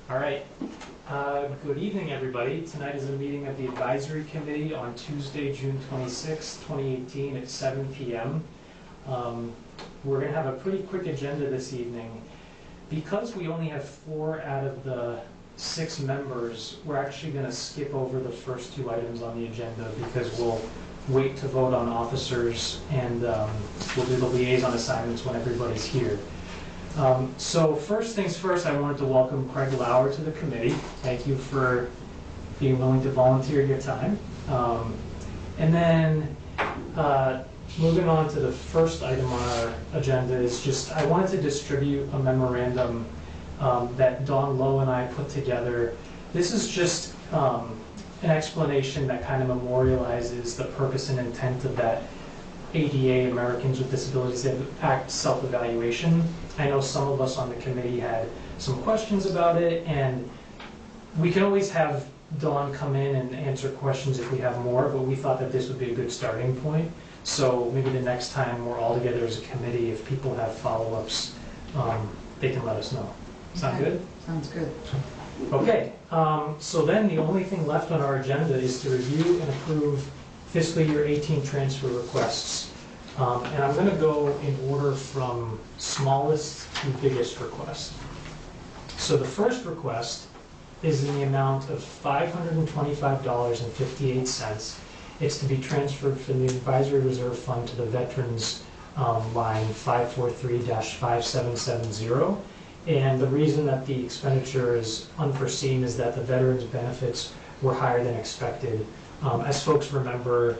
All right. Good evening, everybody. Tonight is a meeting of the Advisory Committee on Tuesday, June 26, 2018 at 7 p.m. We're going to have a pretty quick agenda this evening. Because we only have 4 out of the 6 members, we're actually going to skip over the first 2 items on the agenda because we'll wait to vote on officers and we'll do the liaison assignments when everybody's here. So first things first, I wanted to welcome Craig Lauer to the committee. Thank you for being willing to volunteer your time. And then moving on to the first item on our agenda is just, I wanted to distribute a memorandum that Don Lowe and I put together. This is just an explanation that kind of memorializes the purpose and intent of that ADA, Americans with Disabilities Act self-evaluation. I know some of us on the committee had some questions about it, and we can always have Dawn come in and answer questions if we have more, but we thought that this would be a good starting point. So maybe the next time we're all together as a committee, if people have follow-ups, they can let us know. Sound good? Sounds good. Okay, so then the only thing left on our agenda is to review and approve fiscal year 18 transfer requests. And I'm going to go in order from smallest to biggest request. So the first request is in the amount of $525.58. It's to be transferred from the Advisory Reserve Fund to the Veterans line 543-5770. And the reason that the expenditure is unforeseen is that the veterans' benefits were higher than expected. As folks remember,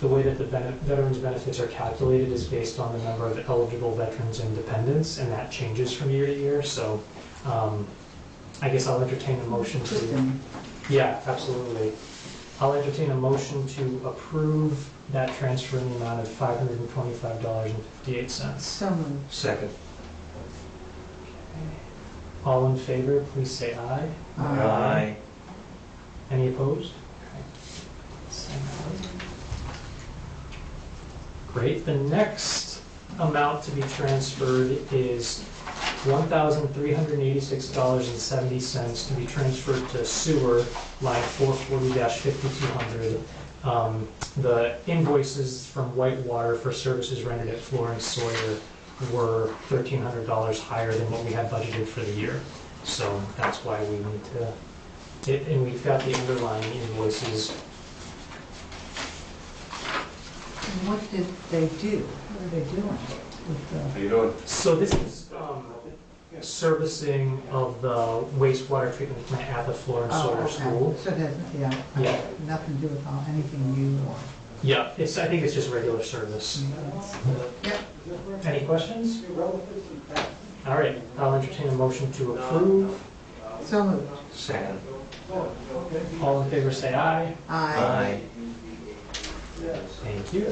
the way that the veterans' benefits are calculated is based on the number of eligible veterans and dependents, and that changes from year to year. So I guess I'll entertain a motion to... Yeah, absolutely. I'll entertain a motion to approve that transfer in the amount of $525.58. So moved. Second. All in favor, please say aye. Aye. Any opposed? Great. The next amount to be transferred is $1,386.70 to be transferred to sewer line 440-5200. The invoices from Whitewater for services rendered at Florence Sawyer were $1,300 higher than what we had budgeted for the year. So that's why we need to, and we've got the underlying invoices. What did they do? What are they doing with the... How you doing? So this is servicing of the wastewater treatment plant at the Florence Sawyer School. So it has, Yeah. nothing to do with anything new or... Yeah, I think it's just regular service. Yep. Any questions? All right, I'll entertain a motion to approve. So moved. Second. All in favor say aye. Aye. Thank you.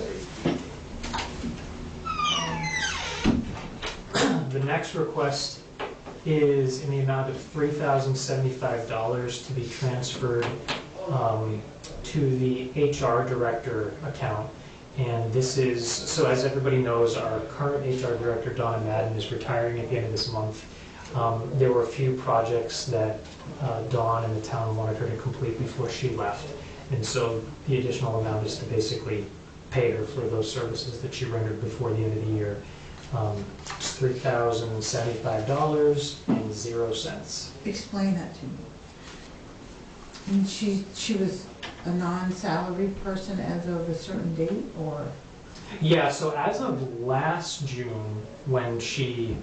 The next request is in the amount of $3,075 to be transferred to the HR director account. And this is, so as everybody knows, our current HR director, Donna Madden, is retiring at the end of this month. There were a few projects that Dawn and the town wanted her to complete before she left. And so the additional amount is to basically pay her for those services that she rendered before the end of the year. It's $3,075.00. Explain that to me. And she was a non-salaried person as of a certain date, or? Yeah, so as of last June, when she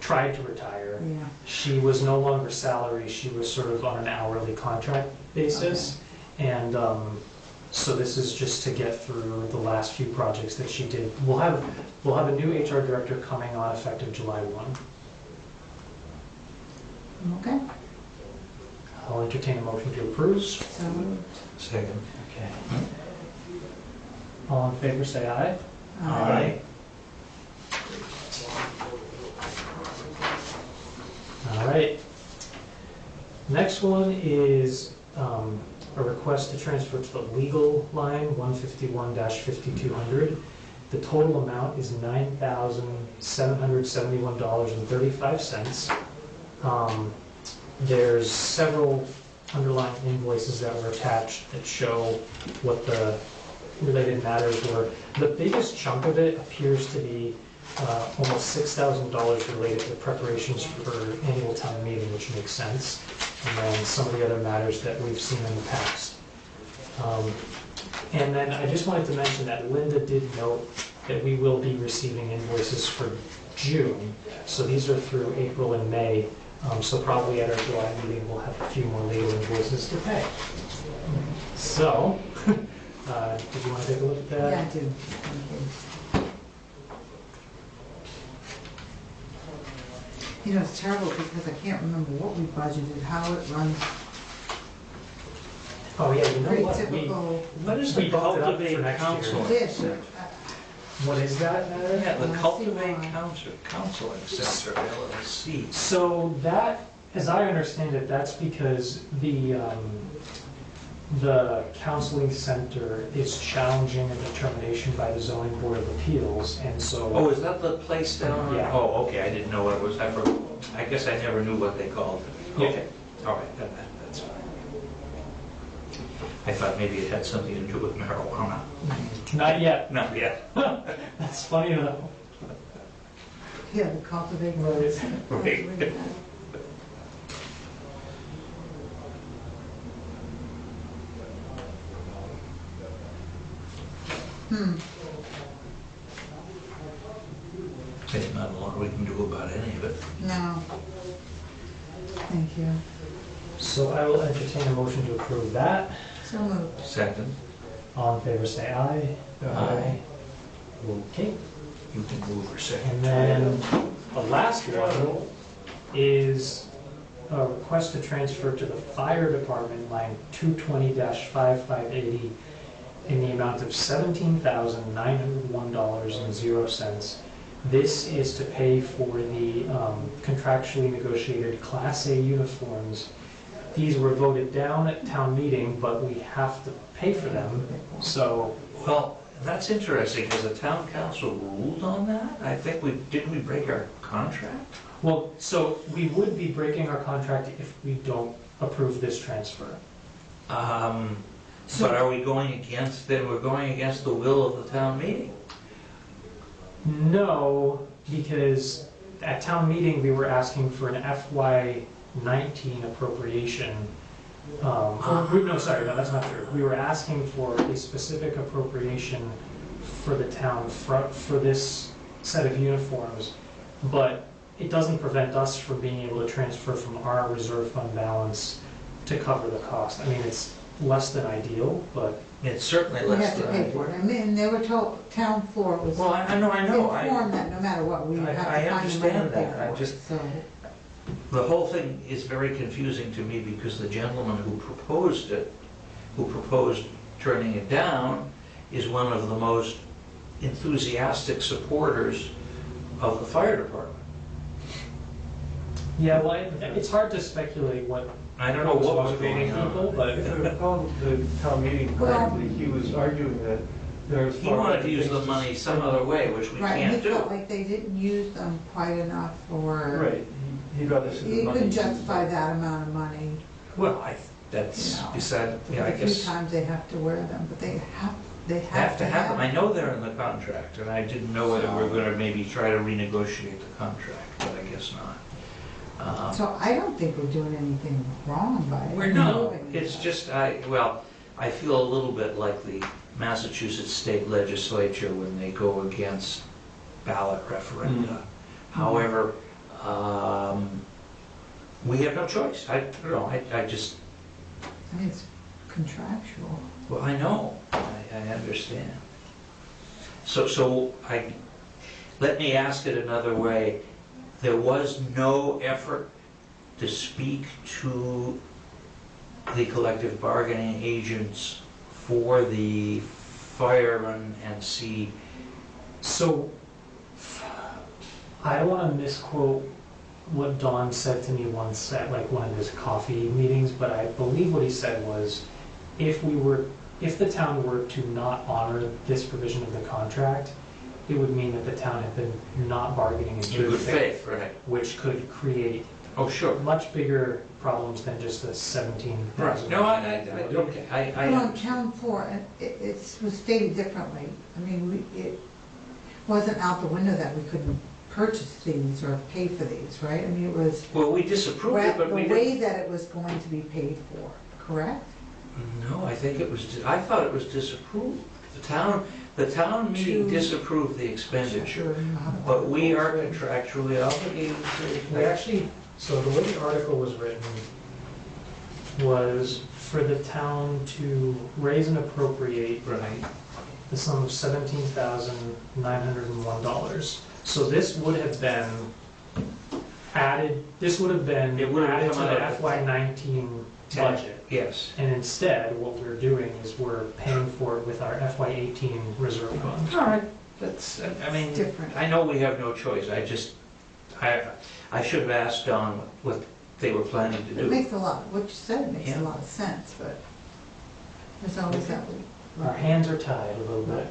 tried to retire, she was no longer salary. She was sort of on an hourly contract basis. Okay. And so this is just to get through the last few projects that she did. We'll have a new HR director coming on effective July 1. Okay. I'll entertain a motion to approve. So moved. Second. Okay. All in favor say aye. Aye. All right. Next one is a request to transfer to the legal line 151-5200. The total amount is $9,771.35. There's several underlying invoices that were attached that show what the related matters were. The biggest chunk of it appears to be almost $6,000 related to preparations for annual town meeting, which makes sense, and then some of the other matters that we've seen in the past. And then I just wanted to mention that Linda did note that we will be receiving invoices for June, so these are through April and May, so probably at our July meeting we'll have a few more legal invoices to pay. So, did you want to take a look at that? Yeah, I do. Thank you. You know, it's terrible because I can't remember what we budgeted, how it runs. Oh, yeah, you know Pretty what? typical What is We the bumped it up for Cultivate next Council? year. dish. What is that, Mary? Yeah, the I see Cultivate why. Counseling Center, LLC. So that, as I understand it, that's because the counseling center is challenging a determination by the zoning board of appeals, and so. Oh, is that the place down? Yeah. Oh, okay, I didn't know what it was. I guess I never knew what they called it. Yeah. Okay, all right, that's fine. I thought maybe it had something to do with marijuana. Not yet. Not yet. That's funny though. Yeah, the cultivating. Right. Hmm, There's not a lot we can do about any of it. no. Thank you. So I will entertain a motion to approve that. So moved. Second, All in favor, say aye. Aye. Okay. you can move or second. And then the last one is a request to transfer to the fire department line 220-5580 in the amount of $17,901.00. This is to pay for the contractually negotiated Class A uniforms. These were voted down at town meeting, but we have to pay for them, so. Well, that's interesting. Has the town council ruled on that? I think didn't we break our contract? Well, so we would be breaking our contract if we don't approve this transfer. But are we going against, then we're going against the will of the town meeting? No, because at town meeting, we were asking for an FY19 appropriation. No, sorry, no, that's not true. We were asking for a specific appropriation for the town for this set of uniforms, but it doesn't prevent us from being able to transfer from our reserve fund balance to cover the cost. I mean, it's less than ideal, but. It's certainly We less have to than. pay for it. I mean, they were told, town floor was Well, I know. informed that no matter what, we have to I find the money to understand pay that. I for it. just- So, The whole thing is very confusing to me because the gentleman who proposed it, who proposed turning it down, is one of the most enthusiastic supporters of the fire department. Yeah, well, it's hard to speculate what I don't know what was motivating going people, on. but. If I recall the town meeting correctly, he was arguing that there's. He wanted to use the money some other way, which we right, can't he felt do. like they didn't use them quite enough for, Right, he'd rather see the he money. couldn't justify that amount of money. Well, that's You know, beside, yeah, I A few guess. times they have to wear them, but they have Have to have them. I them. know they're in the contract, and I didn't know whether we were gonna maybe try to renegotiate the contract, but I guess not. So I don't think we're doing anything wrong by it. We're not, moving it's it. just, I feel a little bit like the Massachusetts state legislature when they go against ballot referenda. However, we have no choice. I just, I mean, it's contractual. well, I know, I understand. So let me ask it another way. There was no effort to speak to the collective bargaining agents for the firemen and see. So, I don't want to misquote what Don said to me once at like one of his coffee meetings, but I believe what he said was, if the town were to not honor this provision of the contract, it would mean that the town had been not bargaining in In good faith, right? which could create Oh, sure. much bigger problems than just the 17,000. No, okay, But on town floor, it was stated differently. I mean, it wasn't out the window that we couldn't purchase these or pay for these, right? I mean, it was well, we disapproved it, but the we way didn't. that it was going to be paid for, correct? No, I think it was, I thought it was disapproved. The town meeting To- disapproved the expenditure, Sure, not but we are about- contractually obligated to. We actually, so the way the article was written was for the town to raise and appropriate Right. the sum of $17,901. So this would have been added, this would have been It would have added to come the out of the FY19 budget. Yes. And instead, what we're doing is we're paying for it with our FY18 reserve fund. All right, that's, I mean, Different. I know we have no choice, I should have asked Don what they were planning to It do. makes a lot, what you said makes Yeah. a lot of sense, but there's always that. Our hands are tied a little bit.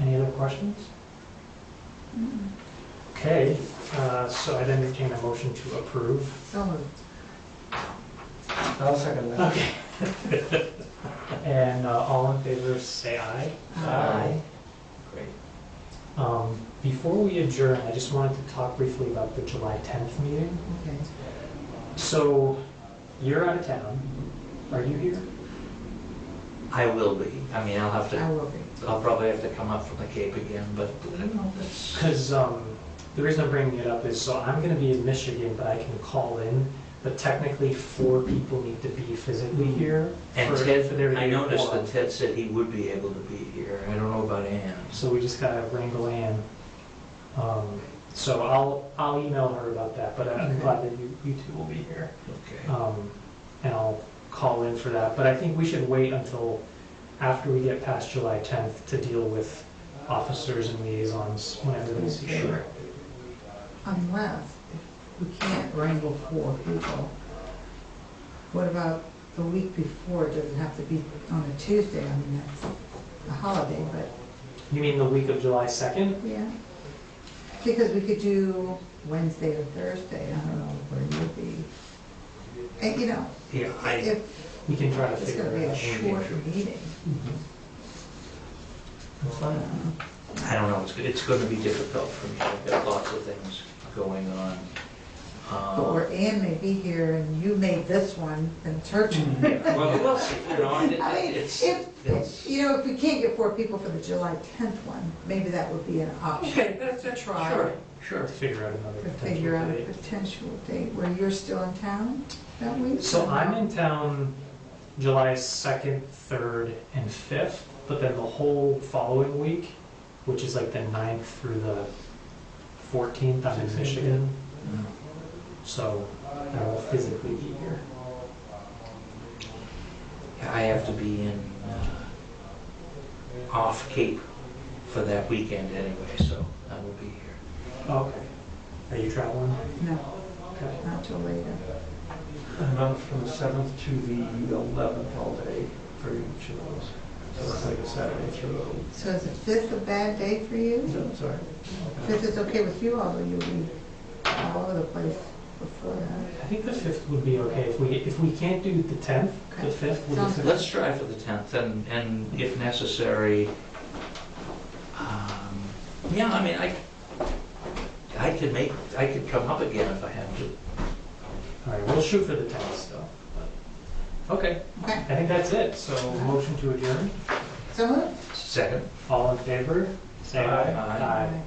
Any other questions? Mm, Okay, so I'd entertain a motion to approve. So moved. I'll second that. Okay. And all in favor, say aye. Aye. Great. Before we adjourn, I just wanted to talk briefly about the July 10th meeting. Okay. So, you're out of town. Are you here? I will be, I mean, I will be. I'll probably have to come up from the Cape again, but, that's. Because the reason I'm bringing it up is, so I'm going to be in Michigan, but I can call in. But technically, 4 people need to be physically here. And for Ted, there to be I a noticed quorum. that Ted said he would be able to be here. I don't know about Ann. So we just gotta wrangle Ann. So I'll email her about that, but I'm Okay. glad that you two will be here. Okay. And I'll call in for that, but I think we should wait until after we get past July 10th to deal with officers and liaisons when everybody's here. Sure. Unless, if we can't wrangle 4 people, what about the week before? Does it have to be on a Tuesday? I mean, that's a holiday, but, You mean the week of July 2nd? yeah. Because we could do Wednesday or Thursday, I don't know where you'll be. And, you know, Yeah, if We can try to it's figure gonna be it a out. short meeting. I don't know, it's gonna be difficult for me. I've got lots of things going on. But where Ann may be here and you made this one, and it's her turn. Well, we'll see, you know, I mean, it's, if we can't get 4 people for the July 10th one, maybe that would be an option. okay, that's, Try. sure. To figure out another To figure out a potential date. potential date where you're still in town that week? So I'm in town July 2nd, 3rd, and 5th, but then the whole following week, which is like the 9th through the 14th, I'm in Michigan, so I won't physically be here. I have to be in, off Cape for that weekend anyway, so I will be here. Okay. Are you traveling? No, Okay. not till later. I'm out from the 7th to the 11th all day for each of those. So it's like a Saturday through. So is the 5th a bad day for you? No, sorry. 5th is okay with you, although you'll be all over the place before that. I think the 5th would be okay. If we can't do the 10th, the Okay. 5th would Sounds be Let's try for the 10th, and if necessary, yeah, I mean, I could come up again if I had to. All right, we'll shoot for the 10th still. but- Okay, Okay, I think that's it. So motion to adjourn. so moved. Second? All in favor? Say aye. Aye. Aye.